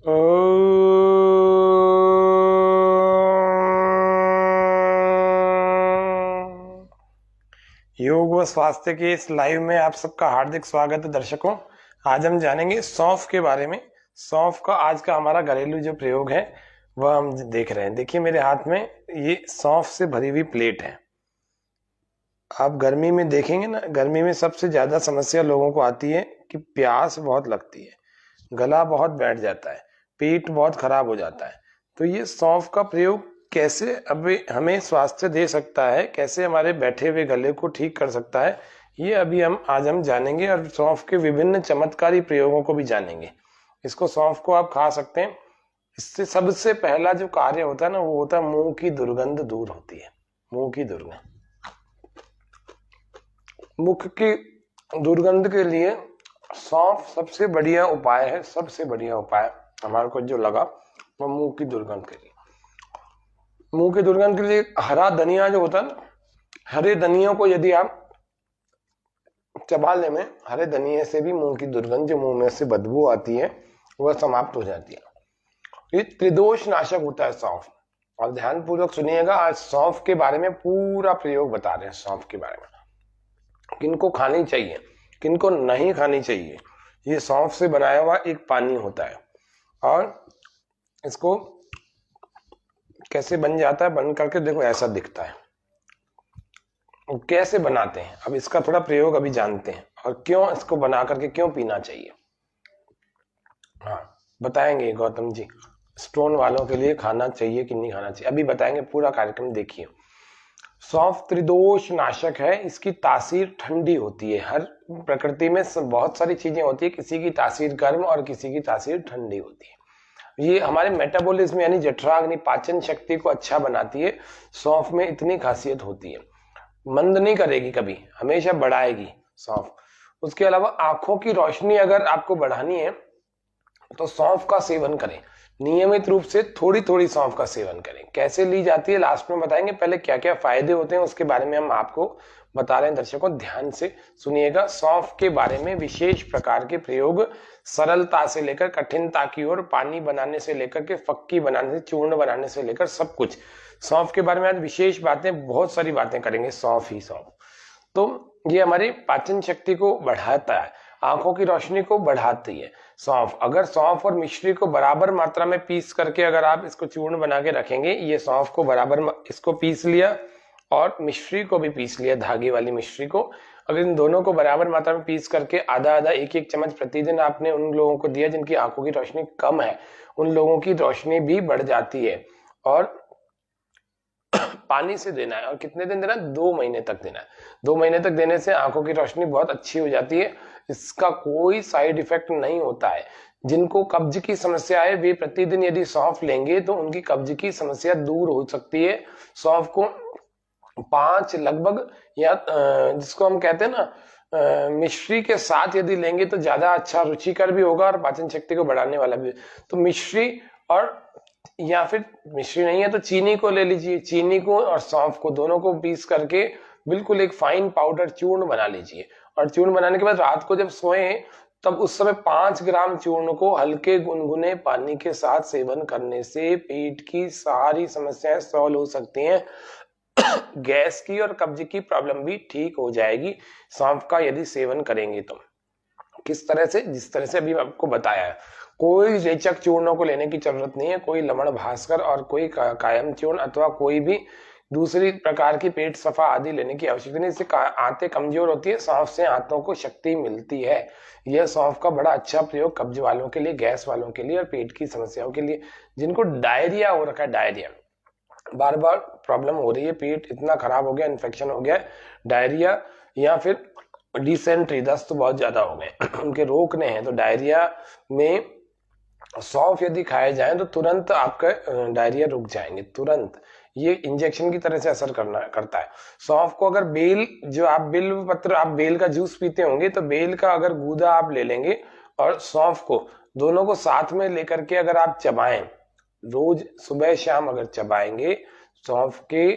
योग व स्वास्थ्य के इस लाइव में आप सबका हार्दिक स्वागत है दर्शकों। आज हम जानेंगे सौंफ के बारे में। सौंफ का आज का हमारा घरेलू जो प्रयोग है वह हम देख रहे हैं। देखिए मेरे हाथ में ये सौंफ से भरी हुई प्लेट है। आप गर्मी में देखेंगे ना, गर्मी में सबसे ज्यादा समस्या लोगों को आती है कि प्यास बहुत लगती है, गला बहुत बैठ जाता है, पेट बहुत खराब हो जाता है। तो ये सौंफ का प्रयोग कैसे अभी हमें स्वास्थ्य दे सकता है, कैसे हमारे बैठे हुए गले को ठीक कर सकता है, ये अभी आज हम जानेंगे। और सौंफ के विभिन्न चमत्कारी प्रयोगों को भी जानेंगे। इसको सौंफ को आप खा सकते हैं। इससे सबसे पहला जो कार्य होता है ना, वो होता है मुंह की दुर्गंध दूर होती है। मुंह की दुर्गंध, मुख की दुर्गंध के लिए सौंफ सबसे बढ़िया उपाय है। सबसे बढ़िया उपाय हमारे को जो लगा वो मुंह की दुर्गंध के लिए। मुंह की दुर्गंध के लिए हरा धनिया जो होता है ना, हरे धनिया को यदि आप चबाने में, हरे धनिये से भी मुंह की दुर्गंध, जो मुंह में से बदबू आती है, वह समाप्त हो जाती है। ये त्रिदोष नाशक होता है सौंफ। और ध्यान पूर्वक सुनिएगा, आज सौंफ के बारे में पूरा प्रयोग बता रहे हैं। सौंफ के बारे में किनको खानी चाहिए, किनको नहीं खानी चाहिए। ये सौंफ से बनाया हुआ एक पानी होता है। और इसको कैसे बन जाता है, बन करके देखो ऐसा दिखता है। कैसे बनाते हैं, अब इसका थोड़ा प्रयोग अभी जानते हैं, और क्यों इसको बना करके क्यों पीना चाहिए। हाँ बताएंगे गौतम जी, स्टोन वालों के लिए खाना चाहिए कि नहीं खाना चाहिए, अभी बताएंगे। पूरा कार्यक्रम देखिए। सौंफ त्रिदोष नाशक है। इसकी तासीर ठंडी होती है। हर प्रकृति में बहुत सारी चीजें होती है, किसी की तासीर गर्म और किसी की तासीर ठंडी होती है। ये हमारे मेटाबॉलिज्म यानी जठराग्नि, पाचन शक्ति को अच्छा बनाती है। सौंफ में इतनी खासियत होती है, मंद नहीं करेगी कभी, हमेशा बढ़ाएगी सौंफ। उसके अलावा आंखों की रोशनी अगर आपको बढ़ानी है तो सौंफ का सेवन करें। नियमित रूप से थोड़ी थोड़ी सौंफ का सेवन करें। कैसे ली जाती है लास्ट में बताएंगे। पहले क्या क्या फायदे होते हैं उसके बारे में हम आपको बता रहे हैं। दर्शकों ध्यान से सुनिएगा। सौंफ के बारे में विशेष प्रकार के प्रयोग, सरलता से लेकर कठिनता की ओर, पानी बनाने से लेकर के फक्की बनाने से, चूर्ण बनाने से लेकर सब कुछ सौंफ के बारे में आज विशेष बातें, बहुत सारी बातें करेंगे। सौंफ ही सौंफ। तो ये हमारी पाचन शक्ति को बढ़ाता है, आंखों की रोशनी को बढ़ाती है सौंफ। अगर सौंफ और मिश्री को बराबर मात्रा में पीस करके अगर आप इसको चूर्ण बना के रखेंगे, ये सौंफ को बराबर इसको पीस लिया और मिश्री को भी पीस लिया, धागे वाली मिश्री को, अगर इन दोनों को बराबर मात्रा में पीस करके आधा आधा एक एक चम्मच प्रतिदिन आपने उन लोगों को दिया जिनकी आंखों की रोशनी कम है, उन लोगों की रोशनी भी बढ़ जाती है। और पानी से देना है। और कितने दिन देना है? 2 महीने तक देना है। 2 महीने तक देने से आंखों की रोशनी बहुत अच्छी हो जाती है। इसका कोई साइड इफेक्ट नहीं होता है। जिनको कब्ज की समस्या है वे प्रतिदिन यदि सौंफ लेंगे तो उनकी कब्ज की समस्या दूर हो सकती है। सौंफ को 5 लगभग, या जिसको हम कहते हैं ना मिश्री के साथ यदि लेंगे तो ज्यादा अच्छा, रुचिकर भी होगा और पाचन शक्ति को बढ़ाने वाला भी। तो मिश्री, और या फिर मिश्री नहीं है तो चीनी को ले लीजिए। चीनी को और सौंफ को दोनों को पीस करके बिल्कुल एक फाइन पाउडर चूर्ण बना लीजिए। और चूर्ण बनाने के बाद रात को जब सोए तब उस समय 5 ग्राम चूर्ण को हल्के गुनगुने पानी के साथ सेवन करने से पेट की सारी समस्याएं सॉल्व हो सकती हैं। गैस की और कब्ज की प्रॉब्लम भी ठीक हो जाएगी सौंफ का यदि सेवन करेंगे तो। किस तरह से? जिस तरह से अभी आपको बताया है। कोई रेचक चूर्णों को लेने की जरूरत नहीं है, कोई लवण भास्कर और कोई कायम चूर्ण अथवा कोई भी दूसरी प्रकार की पेट सफा आदि लेने की आवश्यकता नहीं। इससे आंतें कमजोर होती है, सौंफ से आंतों को शक्ति मिलती है। यह सौंफ का बड़ा अच्छा प्रयोग कब्ज वालों के लिए, गैस वालों के लिए और पेट की समस्याओं के लिए। जिनको डायरिया हो रखा है, डायरिया बार बार प्रॉब्लम हो रही है, पेट इतना खराब हो गया, इन्फेक्शन हो गया, डायरिया या फिर डिसेंट्री, दस्त तो बहुत ज्यादा हो गए, उनके रोकने हैं। तो डायरिया में सौंफ यदि खाए जाए तो तुरंत आपका डायरिया रुक जाएंगे, तुरंत। ये इंजेक्शन की तरह से असर करता है। सौंफ को अगर बेल, जो आप बेल पत्र, आप बेल का जूस पीते होंगे तो बेल का अगर गूदा आप ले लेंगे और सौंफ को, दोनों को साथ में लेकर के अगर आप चबाएं, रोज सुबह शाम अगर चबाएंगे, सौंफ के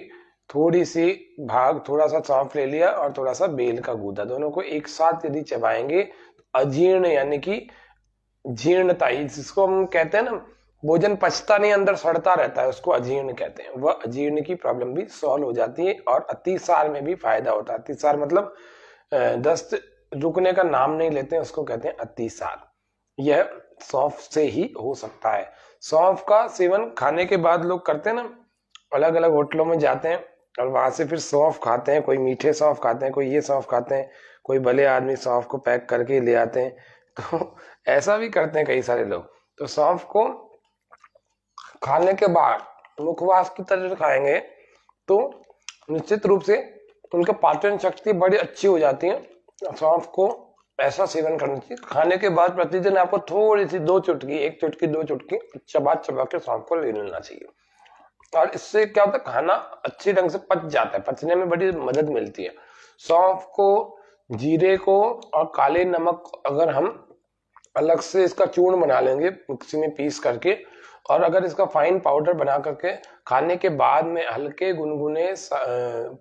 थोड़ी सी भाग, थोड़ा सा सौंफ ले लिया और थोड़ा सा बेल का गूदा, दोनों को एक साथ यदि चबाएंगे, अजीर्ण यानी कि जीर्णता, जिसको हम कहते हैं ना भोजन पचता नहीं, अंदर सड़ता रहता है, उसको अजीर्ण कहते हैं। वह अजीर्ण की प्रॉब्लम भी सॉल्व हो जाती है और अतिसार में भी फायदा होता है। अतिसार मतलब दस्त रुकने का नाम नहीं लेते हैं, उसको कहते हैं अतिसार। यह सौंफ से ही हो सकता है। सौंफ का सेवन खाने के बाद लोग करते हैं ना, अलग अलग होटलों में जाते हैं और वहां से फिर सौंफ खाते हैं। कोई मीठे सौंफ खाते हैं, कोई ये सौंफ खाते हैं, कोई भले आदमी सौंफ को पैक करके ले आते हैं। तो ऐसा भी करते हैं कई सारे लोग। तो सौंफ को खाने के बाद मुखवास की तरह खाएंगे तो निश्चित रूप से उनका पाचन शक्ति बड़ी अच्छी हो जाती है। सौंफ को ऐसा सेवन करना चाहिए, खाने के बाद प्रतिदिन आपको थोड़ी सी 2 चुटकी, 1 चुटकी 2 चुटकी चबा चबा के सौंफ को ले लेना चाहिए। और इससे क्या होता है, खाना अच्छी ढंग से पच जाता है, पचने में बड़ी मदद मिलती है। सौंफ को, जीरे को और काले नमक अगर हम अलग से इसका चूर्ण बना लेंगे मिक्सी में पीस करके, और अगर इसका फाइन पाउडर बना करके खाने के बाद में हल्के गुनगुने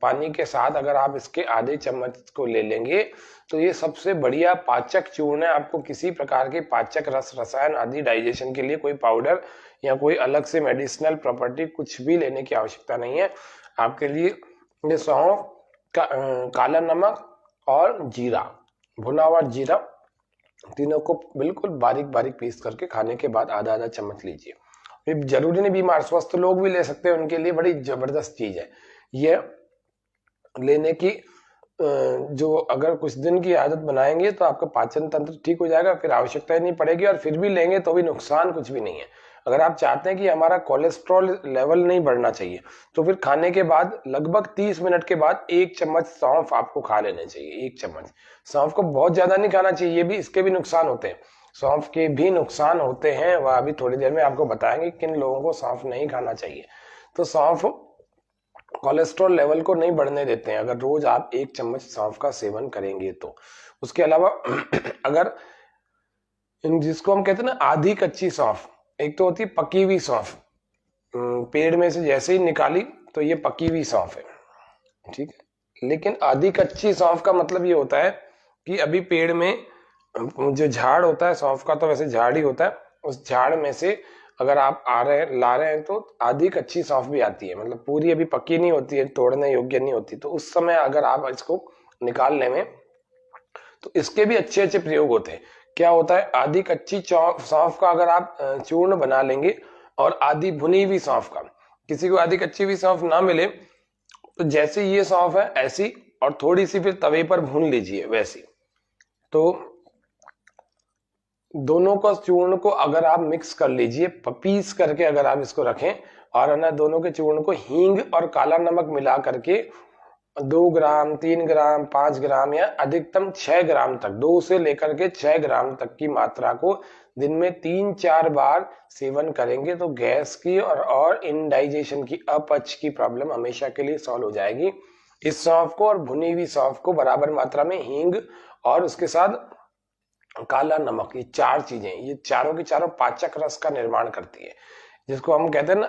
पानी के साथ अगर आप इसके आधे चम्मच को ले लेंगे तो ये सबसे बढ़िया पाचक चूर्ण है। आपको किसी प्रकार के पाचक रस रसायन आदि डाइजेशन के लिए कोई पाउडर या कोई अलग से मेडिसिनल प्रॉपर्टी कुछ भी लेने की आवश्यकता नहीं है। आपके लिए ये सौंफ काला नमक और जीरा, भुना हुआ जीरा, तीनों को बिल्कुल बारीक बारीक पीस करके खाने के बाद आधा आधा चम्मच लीजिए। जरूरी नहीं बीमार, स्वस्थ लोग भी ले सकते हैं, उनके लिए बड़ी जबरदस्त चीज है ये लेने की। जो अगर कुछ दिन की आदत बनाएंगे तो आपका पाचन तंत्र ठीक हो जाएगा, फिर आवश्यकता ही नहीं पड़ेगी, और फिर भी लेंगे तो भी नुकसान कुछ भी नहीं है। अगर आप चाहते हैं कि हमारा कोलेस्ट्रॉल लेवल नहीं बढ़ना चाहिए तो फिर खाने के बाद लगभग 30 मिनट के बाद 1 चम्मच सौंफ आपको खा लेने चाहिए। 1 चम्मच सौंफ को बहुत ज्यादा नहीं खाना चाहिए, ये भी, इसके भी नुकसान होते हैं, सौंफ के भी नुकसान होते हैं, वह अभी थोड़ी देर में आपको बताएंगे किन लोगों को सौंफ नहीं खाना चाहिए। तो सौंफ कोलेस्ट्रॉल लेवल को नहीं बढ़ने देते हैं अगर रोज आप 1 चम्मच सौंफ का सेवन करेंगे तो। उसके अलावा अगर जिसको हम कहते हैं ना आधी कच्ची सौंफ, एक तो होती है पकी हुई सौंफ, पेड़ में से जैसे ही निकाली तो ये पकी हुई सौंफ है, ठीक है। लेकिन आधी कच्ची सौंफ का मतलब ये होता है कि अभी पेड़ में जो झाड़ होता है सौंफ का, तो वैसे झाड़ ही होता है, उस झाड़ में से अगर आप ला रहे हैं तो आधी कच्ची सौंफ भी आती है, मतलब पूरी अभी पक्की नहीं होती है, तोड़ने योग्य नहीं होती। तो उस समय अगर आप इसको निकालने में, तो इसके भी अच्छे अच्छे प्रयोग होते हैं। क्या होता है, आधी कच्ची सौंफ का अगर आप चूर्ण बना लेंगे और आधी भुनी हुई सौंफ का, किसी को आधी कच्ची हुई सौंफ ना मिले तो जैसे ये सौंफ है ऐसी, और थोड़ी सी फिर तवे पर भून लीजिए वैसी, तो दोनों का चूर्ण को अगर आप मिक्स कर लीजिए, पीस करके अगर आप इसको रखें, और है ना दोनों के चूर्ण को हींग और काला नमक मिला करके 2 ग्राम, 3 ग्राम, 5 ग्राम या अधिकतम 6 ग्राम तक, 2 से लेकर के 6 ग्राम तक की मात्रा को दिन में 3-4 बार सेवन करेंगे तो गैस की और इनडाइजेशन की, अपच की प्रॉब्लम हमेशा के लिए सॉल्व हो जाएगी। इस सौंफ को और भुनी हुई सौंफ को बराबर मात्रा में हींग और उसके साथ काला नमक, ये 4 चीजें, ये चारों की चारों पाचक रस का निर्माण करती है, जिसको हम कहते हैं ना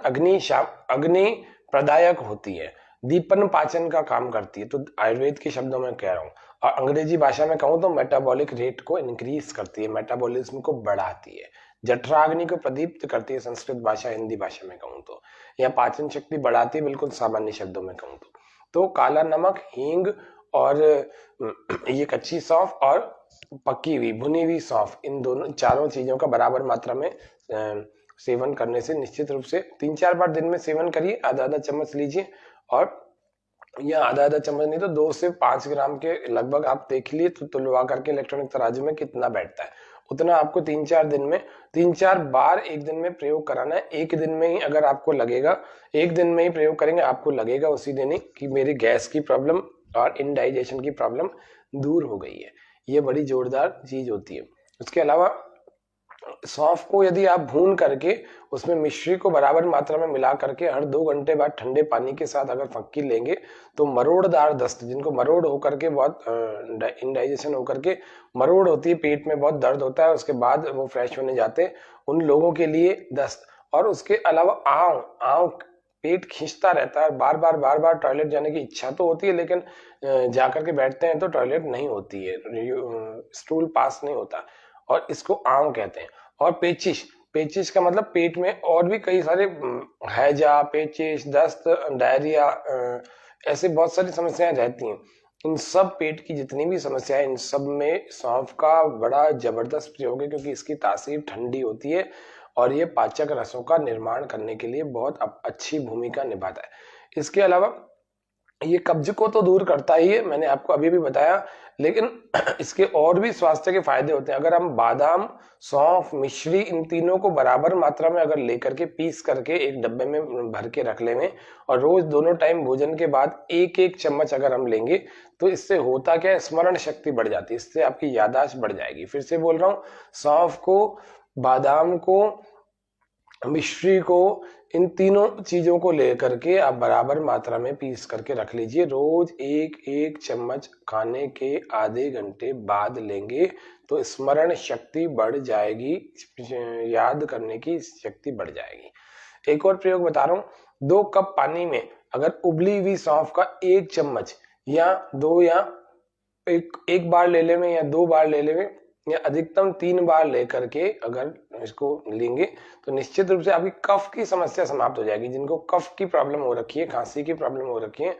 अग्नि प्रदायक होती है, दीपन पाचन का काम करती है। तो आयुर्वेद के शब्दों में कह रहा हूँ, और अंग्रेजी भाषा में कहूँ तो मेटाबॉलिक रेट को इंक्रीज करती है, मेटाबॉलिज्म को बढ़ाती है, जठराग्नि को प्रदीप्त करती है संस्कृत भाषा, हिंदी भाषा में कहूँ तो, या पाचन शक्ति बढ़ाती है बिल्कुल सामान्य शब्दों में कहूँ तो काला नमक, हींग और ये कच्ची सौंफ और पकी हुई भुनी हुई सौंफ, इन दोनों चारों चीजों का बराबर मात्रा में सेवन करने से निश्चित रूप से 3-4 बार दिन में सेवन करिए, आधा आधा चम्मच लीजिए, और या आधा आधा चम्मच नहीं तो 2 से 5 ग्राम के लगभग आप देख लिए तो तुलवा करके इलेक्ट्रॉनिक तराजू में कितना बैठता है, उतना आपको 3-4 दिन में 3-4 बार एक दिन में प्रयोग कराना है। एक दिन में ही अगर आपको लगेगा, एक दिन में ही प्रयोग करेंगे, आपको लगेगा उसी दिन ही कि मेरी गैस की प्रॉब्लम और इनडाइजेशन की प्रॉब्लम दूर हो गई है। ये बड़ी जोरदार चीज होती है। उसके अलावा सौंफ को यदि आप भून करके उसमें मिश्री को बराबर मात्रा में मिला करके हर 2 घंटे बाद ठंडे पानी के साथ अगर फक्की लेंगे तो मरोड़दार दस्त, जिनको मरोड़ होकर के बहुत इनडाइजेशन होकर के मरोड़ होती है, पेट में बहुत दर्द होता है, उसके बाद वो फ्रेश होने जाते हैं, उन लोगों के लिए दस्त। और उसके अलावा आंव पेट खींचता रहता है, बार बार टॉयलेट जाने की इच्छा तो होती है लेकिन जाकर के बैठते हैं तो टॉयलेट नहीं होती है, स्टूल पास नहीं होता, और इसको आंव कहते हैं। और पेचिश, पेचिश का मतलब पेट में और भी कई सारे हैजा, पेचिश, दस्त, डायरिया, ऐसे बहुत सारी समस्याएं रहती हैं। इन सब पेट की जितनी भी समस्याएं, इन सब में सौंफ का बड़ा जबरदस्त प्रयोग है, क्योंकि इसकी तासीर ठंडी होती है और ये पाचक रसों का निर्माण करने के लिए बहुत अच्छी भूमिका निभाता है। इसके अलावा ये कब्ज को तो दूर करता ही है, मैंने आपको अभी भी बताया, लेकिन इसके और भी स्वास्थ्य के फायदे होते हैं। अगर हम बादाम, सौंफ, मिश्री, इन तीनों को बराबर मात्रा में अगर लेकर के पीस करके एक डब्बे में भर के रख लेंगे और रोज दोनों टाइम भोजन के बाद एक एक चम्मच अगर हम लेंगे, तो इससे होता क्या है, स्मरण शक्ति बढ़ जाती है, इससे आपकी याददाश्त बढ़ जाएगी। फिर से बोल रहा हूँ, सौंफ को, बादाम को, मिश्री को, इन तीनों चीजों को लेकर के आप बराबर मात्रा में पीस करके रख लीजिए। रोज एक एक चम्मच खाने के आधे घंटे बाद लेंगे तो स्मरण शक्ति बढ़ जाएगी, याद करने की शक्ति बढ़ जाएगी। एक और प्रयोग बता रहा हूं, 2 कप पानी में अगर उबली हुई सौंफ का 1 चम्मच या 2 या एक बार ले लेंगे या 2 बार ले लेंगे या अधिकतम 3 बार लेकर के अगर इसको लेंगे तो निश्चित रूप से आपकी कफ की समस्या समाप्त हो जाएगी। जिनको कफ की प्रॉब्लम हो रखी है, खांसी की प्रॉब्लम हो रखी है,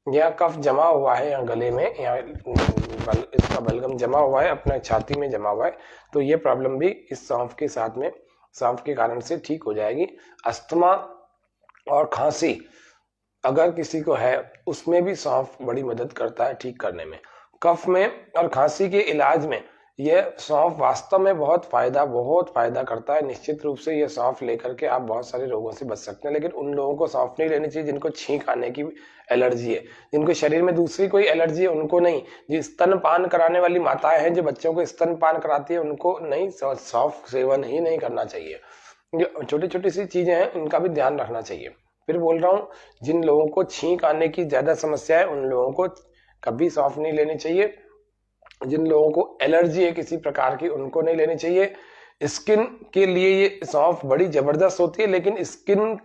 या कफ जमा हुआ है या गले में, या इसका बलगम जमा हुआ है, अपने छाती में जमा हुआ है, तो ये प्रॉब्लम भी इस सौंफ के साथ में, सौंफ के कारण से ठीक हो जाएगी। अस्थमा और खांसी अगर किसी को है, उसमें भी सौंफ बड़ी मदद करता है ठीक करने में। कफ में और खांसी के इलाज में यह सौंफ वास्तव में बहुत फायदा करता है। निश्चित रूप से यह सौंफ लेकर के आप बहुत सारे रोगों से बच सकते हैं, लेकिन उन लोगों को सौंफ नहीं लेनी चाहिए जिनको छींक आने की एलर्जी है, जिनको शरीर में दूसरी कोई एलर्जी है उनको नहीं। जो स्तनपान कराने वाली माताएं हैं, जो बच्चों को स्तनपान कराती है, उनको नहीं, सौंफ सेवन ही नहीं करना चाहिए। जो छोटी छोटी सी चीजें हैं, इनका भी ध्यान रखना चाहिए। फिर बोल रहा हूँ, जिन लोगों को छींक आने की ज्यादा समस्या है, उन लोगों को कभी सौंफ नहीं लेनी चाहिए। जिन लोगों को एलर्जी है किसी प्रकार की, उनको नहीं लेनी चाहिए। स्किन के लिए ये सौंफ बड़ी जबरदस्त होती है, लेकिन स्किन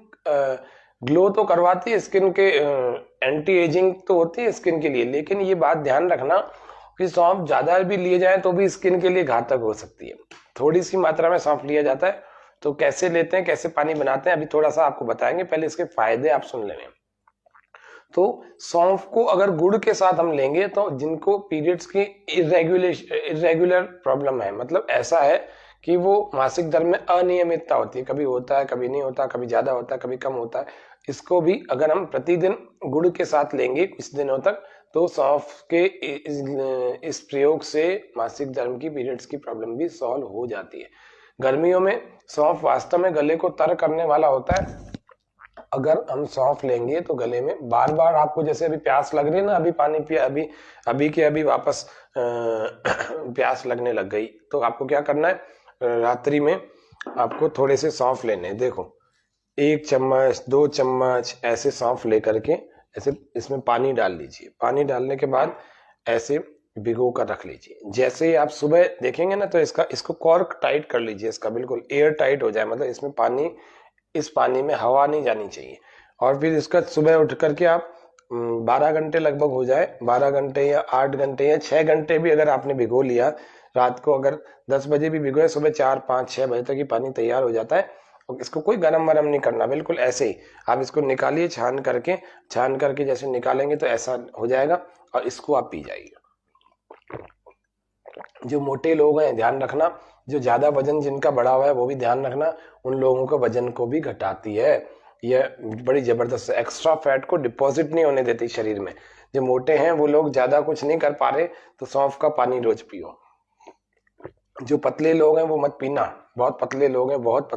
ग्लो तो करवाती है, स्किन के एंटी एजिंग तो होती है स्किन के लिए, लेकिन ये बात ध्यान रखना कि सौंफ ज्यादा भी लिए जाए तो भी स्किन के लिए घातक हो सकती है। थोड़ी सी मात्रा में सौंफ लिया जाता है। तो कैसे लेते हैं, कैसे पानी बनाते हैं, अभी थोड़ा सा आपको बताएंगे, पहले इसके फायदे आप सुन लेंगे। तो सौंफ को अगर गुड़ के साथ हम लेंगे, तो जिनको पीरियड्स की इरेगुलर प्रॉब्लम है, मतलब ऐसा है कि वो मासिक धर्म में अनियमितता होती है, कभी होता है, कभी नहीं होता, कभी ज्यादा होता है, कभी कम होता है, इसको भी अगर हम प्रतिदिन गुड़ के साथ लेंगे कुछ दिनों तक, तो सौंफ के इस प्रयोग से मासिक धर्म की, पीरियड्स की प्रॉब्लम भी सॉल्व हो जाती है। गर्मियों में सौंफ वास्तव में गले को तर करने वाला होता है। अगर हम सौंफ लेंगे तो गले में बार बार आपको, जैसे अभी प्यास लग रही है ना, अभी पानी पिया, अभी वापस प्यास लगने लग गई, तो आपको क्या करना है, रात्रि में आपको थोड़े से सौंफ लेने, देखो 1 चम्मच 2 चम्मच ऐसे सौंफ लेकर के ऐसे इसमें पानी डाल लीजिए। पानी डालने के बाद ऐसे भिगो कर रख लीजिए। जैसे ही आप सुबह देखेंगे ना, तो इसको कॉर्क टाइट कर लीजिए, इसका बिल्कुल एयर टाइट हो जाए, मतलब इसमें इस पानी में हवा नहीं जानी चाहिए। और फिर इसका सुबह उठ करके आप 12 घंटे लगभग हो जाए, 12 घंटे या 8 घंटे या 6 घंटे भी अगर आपने भिगो लिया, रात को अगर 10 बजे भी भिगोए, सुबह 4 5 6 बजे तक ये पानी तैयार हो जाता है। और इसको कोई गरम वरम नहीं करना, बिल्कुल ऐसे ही आप इसको निकालिए, छान करके जैसे निकालेंगे तो ऐसा हो जाएगा, और इसको आप पी जाइए। जो मोटे लोग हैं ध्यान रखना, जो ज्यादा वजन जिनका बढ़ा हुआ है वो भी ध्यान रखना, उन लोगों का वजन को भी घटाती है। यह बड़ी जबरदस्त एक्स्ट्रा फैट को डिपॉजिट नहीं होने देती शरीर में। जो मोटे हैं वो लोग ज्यादा कुछ नहीं कर पा रहे, तो सौंफ का पानी रोज पियो। जो पतले लोग हैं वो मत पीना, बहुत पतले लोग हैं, बहुत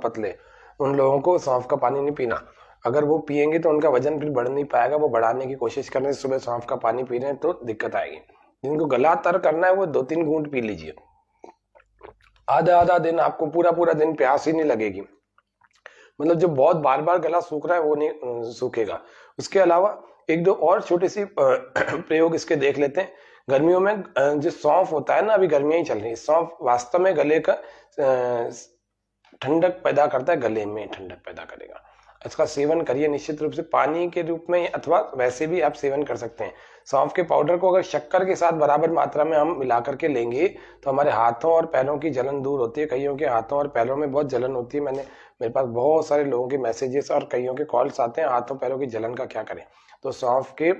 पतले, उन लोगों को सौंफ का पानी नहीं पीना। अगर वो पिएंगे तो उनका वजन फिर बढ़ नहीं पाएगा, वो बढ़ाने की कोशिश करने से सुबह सौंफ का पानी पी रहे हैं तो दिक्कत आएगी। जिनको गला तर करना है वो 2-3 घूंट पी लीजिए, आधा दिन आपको पूरा दिन प्यास ही नहीं लगेगी। मतलब जो बहुत बार बार गला सूख रहा है वो नहीं सूखेगा। उसके अलावा 1-2 और छोटे सी प्रयोग इसके देख लेते हैं। गर्मियों में जो सौंफ होता है ना, अभी गर्मियां ही चल रही है, सौंफ वास्तव में गले का ठंडक पैदा करता है, गले में ठंडक पैदा करेगा। इसका सेवन करिए निश्चित रूप से, पानी के रूप में अथवा वैसे भी आप सेवन कर सकते हैं। सौंफ के पाउडर को अगर शक्कर के साथ बराबर मात्रा में हम मिला करके लेंगे तो हमारे हाथों और पैरों की जलन दूर होती है। कईयों के हाथों और पैरों में बहुत जलन होती है, मेरे पास बहुत सारे लोगों के मैसेजेस और कईयों के कॉल्स आते हैं, हाथों पैरों की जलन का क्या करें। तो सौंफ के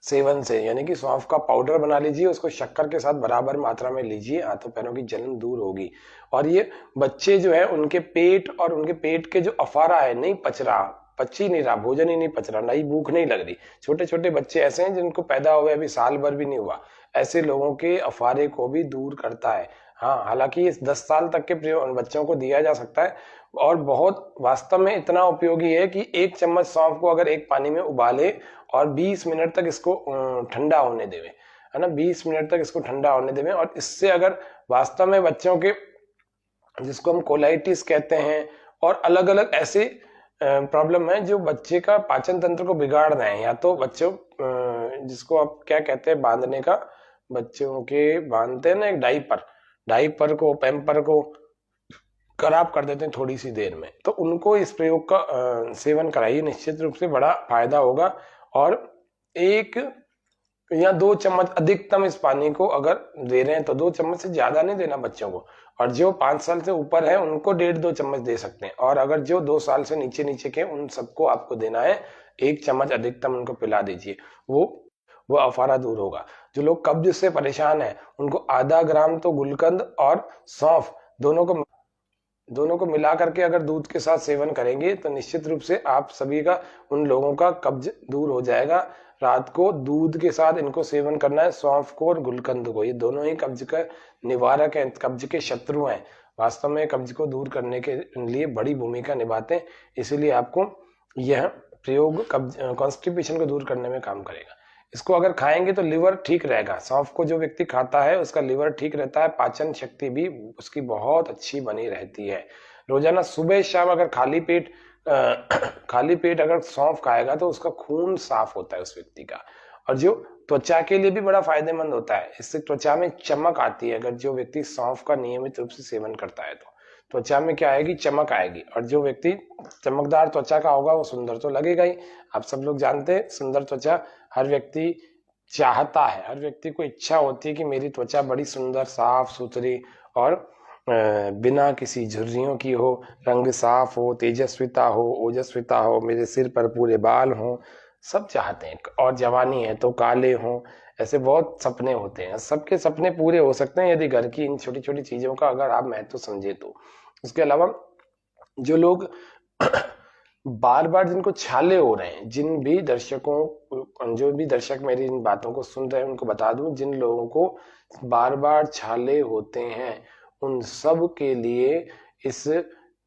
सेवन से, यानी कि सौंफ का पाउडर बना लीजिए, उसको शक्कर के साथ बराबर मात्रा में लीजिए, हाथों पैरों की जलन दूर होगी। और ये बच्चे जो है उनके पेट और उनके पेट के जो अफारा है नहीं पच रहा, पच ही नहीं रहा, भोजन ही नहीं पच रहा, नई भूख नहीं लग रही, छोटे छोटे बच्चे ऐसे हैं जिनको पैदा हुए अभी साल भर भी नहीं हुआ, ऐसे लोगों के अफारे को भी दूर करता है। हाँ, हालांकि ये 10 साल तक के बच्चों को दिया जा सकता है और बहुत वास्तव में इतना उपयोगी है कि 1 चम्मच सौंफ को अगर एक पानी में उबाले और 20 मिनट तक इसको ठंडा होने देवे, है ना, 20 मिनट तक इसको ठंडा होने देवे। और इससे अगर वास्तव में बच्चों के, जिसको हम कोलाइटिस कहते हैं और अलग अलग ऐसे प्रॉब्लम है जो बच्चे का पाचन तंत्र को बिगाड़ रहे हैं, या तो बच्चों जिसको आप क्या कहते हैं बांधने का, बच्चों के बांधते हैं ना एक डाइपर को, पैम्पर को खराब कर देते हैं थोड़ी सी देर में, तो उनको इस प्रयोग का सेवन कराइए, निश्चित रूप से बड़ा फायदा होगा। और 1 या 2 चम्मच अधिकतम इस पानी को अगर दे रहे हैं तो 2 चम्मच से ज्यादा नहीं देना बच्चों को, और जो 5 साल से ऊपर है उनको 1.5-2 चम्मच दे सकते हैं, और अगर जो 2 साल से नीचे नीचे के उन सबको आपको देना है 1 चम्मच अधिकतम उनको पिला दीजिए, वो अफारा दूर होगा। जो लोग कब्ज से परेशान है उनको आधा ग्राम तो गुलकंद और सौंफ दोनों को मिला करके अगर दूध के साथ सेवन करेंगे तो निश्चित रूप से आप सभी का, उन लोगों का कब्ज दूर हो जाएगा। रात को दूध के साथ इनको सेवन करना है, सौंफ को और गुलकंद को, ये दोनों ही कब्ज का निवारक हैं, कब्ज के शत्रु हैं, वास्तव में कब्ज को दूर करने के लिए बड़ी भूमिका निभाते हैं। इसीलिए आपको यह प्रयोग कब्ज कॉन्स्टिपेशन को दूर करने में काम करेगा। इसको अगर खाएंगे तो लिवर ठीक रहेगा, सौंफ को जो व्यक्ति खाता है उसका लिवर ठीक रहता है, पाचन शक्ति भी उसकी बहुत अच्छी बनी रहती है। रोजाना सुबह शाम अगर खाली पेट अगर सौंफ खाएगा तो उसका खून साफ होता है उस व्यक्ति का, और जो त्वचा के लिए भी बड़ा फायदेमंद होता है, इससे त्वचा में चमक आती है। अगर जो व्यक्ति सौंफ का नियमित रूप से सेवन करता है तो त्वचा में क्या आएगी, चमक आएगी, और जो व्यक्ति चमकदार त्वचा का होगा वो सुंदर तो लगेगा ही। आप सब लोग जानते हैं सुंदर त्वचा हर व्यक्ति चाहता है, हर व्यक्ति को इच्छा होती है कि मेरी त्वचा बड़ी सुंदर, साफ सुथरी और बिना किसी झुर्रियों की हो, रंग साफ हो, तेजस्विता हो, ओजस्विता हो, मेरे सिर पर पूरे बाल हो, सब चाहते हैं। और जवानी है तो काले हो, ऐसे बहुत सपने होते हैं। सबके सपने पूरे हो सकते हैं यदि घर की इन छोटी छोटी चीजों का अगर आप महत्व समझे तो। उसके अलावा जो लोग बार बार जिनको छाले हो रहे हैं, जो भी दर्शक मेरी इन बातों को सुन रहे हैं उनको बता दूं, जिन लोगों को बार बार छाले होते हैं उन सब के लिए इस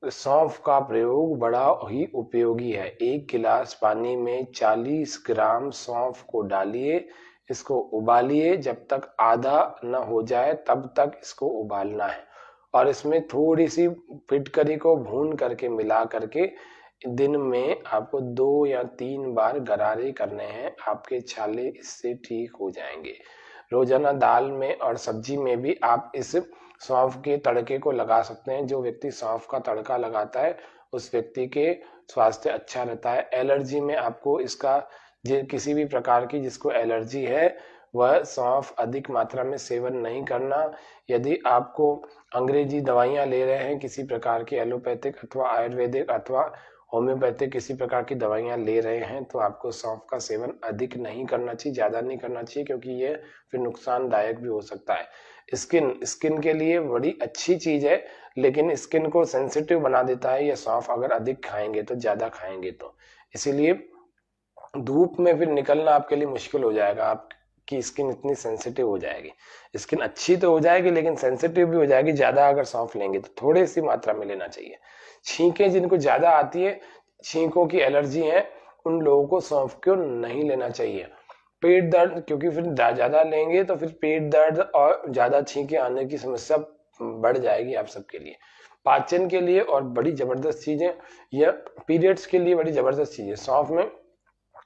सौंफ का प्रयोग बड़ा ही उपयोगी है। 1 गिलास पानी में 40 ग्राम सौंफ को डालिए, इसको उबालिए, जब तक आधा न हो जाए तब तक इसको उबालना है, और इसमें थोड़ी सी फिटकरी को भून करके मिला करके दिन में आपको 2 या 3 बार गरारे करने हैं, आपके छाले इससे ठीक हो जाएंगे। रोजाना दाल में और सब्जी में भी आप इस सौंफ के तड़के को लगा सकते हैं। जो व्यक्ति सौंफ का तड़का लगाता है उस व्यक्ति के स्वास्थ्य अच्छा रहता है। एलर्जी में आपको इसका, किसी भी प्रकार की जिसको एलर्जी है वह सौंफ अधिक मात्रा में सेवन नहीं करना। यदि आपको अंग्रेजी दवाइयां ले रहे हैं, किसी प्रकार की एलोपैथिक अथवा आयुर्वेदिक अथवा होम्योपैथिक किसी प्रकार की दवाइयां ले रहे हैं तो आपको सौंफ का सेवन अधिक नहीं करना चाहिए, ज्यादा नहीं करना चाहिए, क्योंकि ये फिर नुकसानदायक भी हो सकता है। स्किन के लिए बड़ी अच्छी चीज है, लेकिन स्किन को सेंसिटिव बना देता है ये सौंफ, अगर अधिक खाएंगे तो, ज्यादा खाएंगे तो। इसीलिए धूप में फिर निकलना आपके लिए मुश्किल हो जाएगा, आपकी स्किन इतनी सेंसिटिव हो जाएगी। स्किन अच्छी तो हो जाएगी लेकिन सेंसिटिव भी हो जाएगी, ज्यादा अगर सौंफ लेंगे तो। थोड़ी सी मात्रा में लेना चाहिए। छींकें जिनको ज्यादा आती है, छींकों की एलर्जी है, उन लोगों को सौंफ को नहीं लेना चाहिए। पेट दर्द, क्योंकि फिर ज्यादा लेंगे तो फिर पेट दर्द और ज्यादा छींके आने की समस्या बढ़ जाएगी आप सबके लिए। पाचन के लिए और बड़ी जबरदस्त चीज है, यह पीरियड्स के लिए बड़ी जबरदस्त चीज है। सौंफ में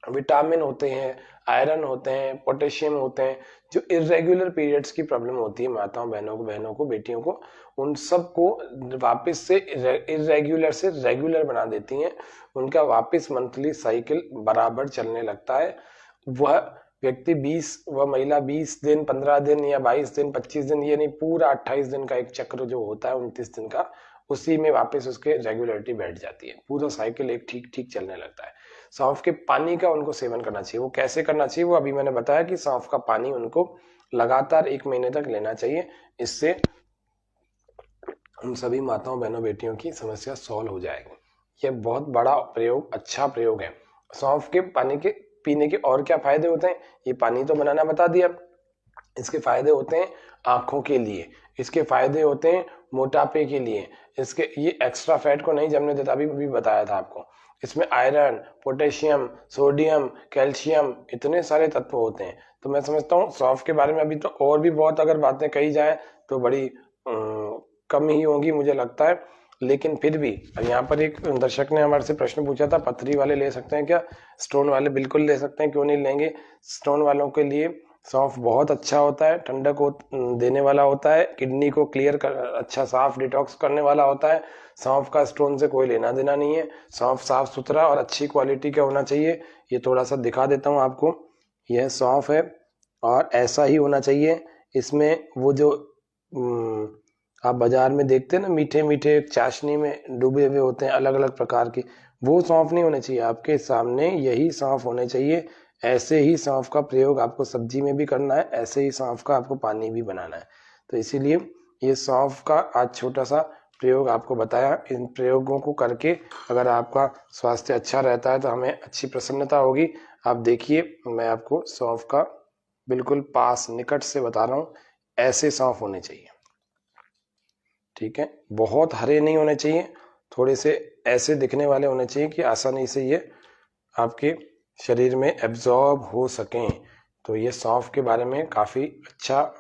विटामिन होते हैं, आयरन होते हैं, पोटेशियम होते हैं, जो इरेगुलर पीरियड्स की प्रॉब्लम होती है माताओं बहनों को बेटियों को, उन सब को वापस से इरेगुलर से रेगुलर बना देती हैं। उनका वापस मंथली साइकिल बराबर चलने लगता है। वह व्यक्ति 20 वह महिला 20 दिन, 15 दिन या 22 दिन, 25 दिन, ये नहीं, पूरा 28 दिन का एक चक्र जो होता है, 29 दिन का, उसी में वापस उसके रेगुलरिटी बैठ जाती है। पूरा साइकिल एक ठीक ठीक चलने लगता है। सौंफ के पानी का उनको सेवन करना चाहिए। वो कैसे करना चाहिए वो अभी मैंने बताया कि सौंफ का पानी उनको लगातार 1 महीने तक लेना चाहिए। इससे उन सभी माताओं बहनों बेटियों की समस्या सॉल्व हो जाएगी। यह बहुत बड़ा प्रयोग, अच्छा प्रयोग है। सौंफ के पानी के पीने के और क्या फायदे होते हैं, ये पानी तो बनाना बता दिया। इसके फायदे होते हैं आंखों के लिए, इसके फायदे होते हैं मोटापे के लिए, इसके ये एक्स्ट्रा फैट को नहीं जमने देता, अभी भी बताया था आपको। इसमें आयरन, पोटेशियम, सोडियम, कैल्शियम, इतने सारे तत्व होते हैं। तो मैं समझता हूँ सौंफ के बारे में अभी तो और भी बहुत अगर बातें कही जाए तो बड़ी कम ही होगी मुझे लगता है। लेकिन फिर भी यहाँ पर एक दर्शक ने हमारे से प्रश्न पूछा था, पथरी वाले ले सकते हैं क्या? स्टोन वाले बिल्कुल ले सकते हैं, क्यों नहीं लेंगे। स्टोन वालों के लिए सौंफ बहुत अच्छा होता है, ठंडक देने वाला होता है, किडनी को क्लियर कर, अच्छा साफ डिटॉक्स करने वाला होता है। सौंफ का स्टोन से कोई लेना देना नहीं है। सौंफ साफ सुथरा और अच्छी क्वालिटी का होना चाहिए। ये थोड़ा सा दिखा देता हूँ आपको, यह सौंफ है और ऐसा ही होना चाहिए। इसमें वो जो आप बाजार में देखते हैं ना, मीठे मीठे चाशनी में डूबे हुए होते हैं अलग अलग प्रकार के, वो सौंफ नहीं होने चाहिए। आपके सामने यही सौंफ होने चाहिए। ऐसे ही सौंफ का प्रयोग आपको सब्जी में भी करना है, ऐसे ही सौंफ का आपको पानी भी बनाना है। तो इसीलिए ये सौंफ का आज छोटा सा प्रयोग आपको बताया। इन प्रयोगों को करके अगर आपका स्वास्थ्य अच्छा रहता है तो हमें अच्छी प्रसन्नता होगी। आप देखिए, मैं आपको सौंफ का बिल्कुल पास निकट से बता रहा हूँ, ऐसे सौंफ होने चाहिए। ठीक है, बहुत हरे नहीं होने चाहिए, थोड़े से ऐसे दिखने वाले होने चाहिए कि आसानी से ये आपके शरीर में एब्जॉर्ब हो सकें। तो ये सौंफ के बारे में काफ़ी अच्छा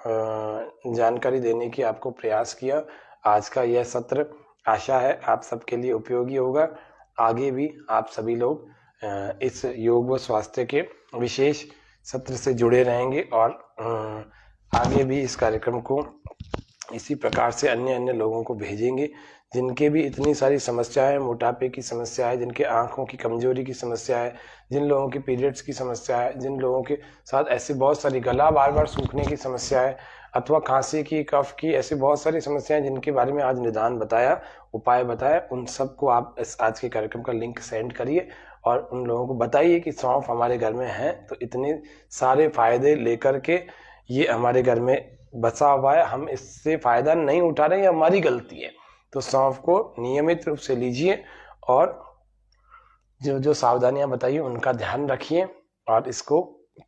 जानकारी देने की आपको प्रयास किया। आज का यह सत्र आशा है आप सबके लिए उपयोगी होगा। आगे भी आप सभी लोग इस योग व स्वास्थ्य के विशेष सत्र से जुड़े रहेंगे और आगे भी इस कार्यक्रम को इसी प्रकार से अन्य अन्य लोगों को भेजेंगे जिनके भी इतनी सारी समस्या है, मोटापे की समस्या है, जिनके आंखों की कमजोरी की समस्या है, जिन लोगों की पीरियड्स की समस्या है, जिन लोगों के साथ ऐसी बहुत सारी गला बार बार सूखने की समस्या है, अथवा खांसी की, कफ की, ऐसी बहुत सारी समस्याएं जिनके बारे में आज निदान बताया, उपाय बताया, उन सबको आप इस आज के कार्यक्रम का लिंक सेंड करिए और उन लोगों को बताइए कि सौंफ हमारे घर में है, तो इतने सारे फायदे लेकर के ये हमारे घर में बचा हुआ है, हम इससे फायदा नहीं उठा रहे, ये हमारी गलती है। तो सौंफ को नियमित रूप से लीजिए और जो जो सावधानियां बताइए उनका ध्यान रखिए और इसको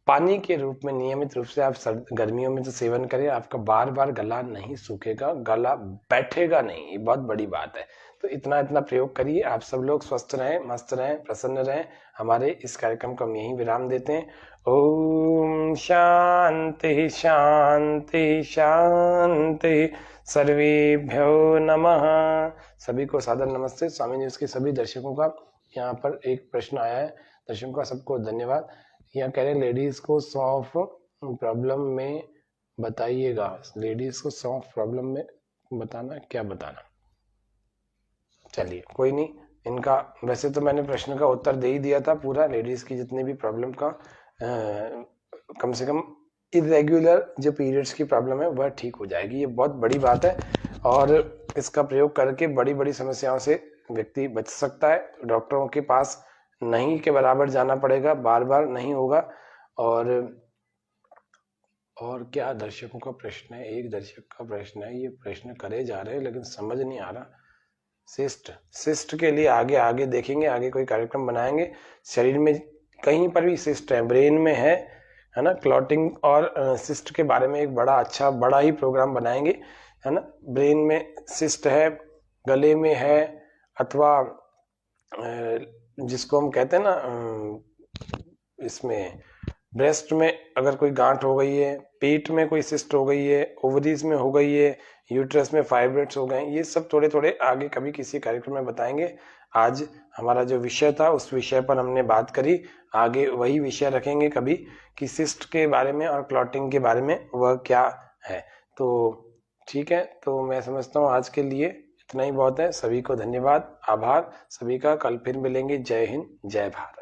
पानी के रूप में नियमित रूप से आप गर्मियों में तो सेवन करें। आपका बार बार गला नहीं सूखेगा, गला बैठेगा नहीं, ये बहुत बड़ी बात है। तो इतना इतना प्रयोग करिए। आप सब लोग स्वस्थ रहें, मस्त रहें, प्रसन्न रहें। हमारे इस कार्यक्रम को हम यहीं विराम देते हैं। ओम शांति शांति शांति, सर्वेभ्यो नमः। सभी को सादर नमस्ते। स्वामी जी उसके सभी दर्शकों का यहाँ पर एक प्रश्न आया है, दर्शकों का सबको धन्यवाद। यहाँ कह रहे हैं लेडीज को सौंफ प्रॉब्लम में बताइएगा। लेडीज को सौंफ प्रॉब्लम में बताना, क्या बताना? चलिए कोई नहीं, इनका वैसे तो मैंने प्रश्न का उत्तर दे ही दिया था पूरा। लेडीज की जितने भी प्रॉब्लम का कम से कम इरेगुलर जो पीरियड्स की प्रॉब्लम है वह ठीक हो जाएगी। ये बहुत बड़ी बात है और इसका प्रयोग करके बड़ी बड़ी समस्याओं से व्यक्ति बच सकता है। डॉक्टरों के पास नहीं के बराबर जाना पड़ेगा, बार बार नहीं होगा। और क्या दर्शकों का प्रश्न है? एक दर्शक का प्रश्न है, ये प्रश्न करे जा रहे हैं लेकिन समझ नहीं आ रहा। सिस्ट के लिए आगे आगे देखेंगे, आगे कोई कार्यक्रम बनाएंगे। शरीर में कहीं पर भी सिस्ट है, ब्रेन में है ना, क्लॉटिंग और सिस्ट के बारे में एक बड़ा ही प्रोग्राम बनाएंगे, है ना। ब्रेन में सिस्ट है, गले में है, अथवा जिसको हम कहते हैं ना, इसमें ब्रेस्ट में अगर कोई गांठ हो गई है, पेट में कोई सिस्ट हो गई है, ओवरीज में हो गई है, यूट्रस में फाइब्रोइड्स हो गए, ये सब थोड़े थोड़े आगे कभी किसी कार्यक्रम में बताएंगे। आज हमारा जो विषय था उस विषय पर हमने बात करी। आगे वही विषय रखेंगे कभी कि सिस्ट के बारे में और क्लॉटिंग के बारे में वह क्या है। तो ठीक है, तो मैं समझता हूँ आज के लिए इतना ही बहुत है। सभी को धन्यवाद, आभार सभी का। कल फिर मिलेंगे। जय हिंद, जय भारत।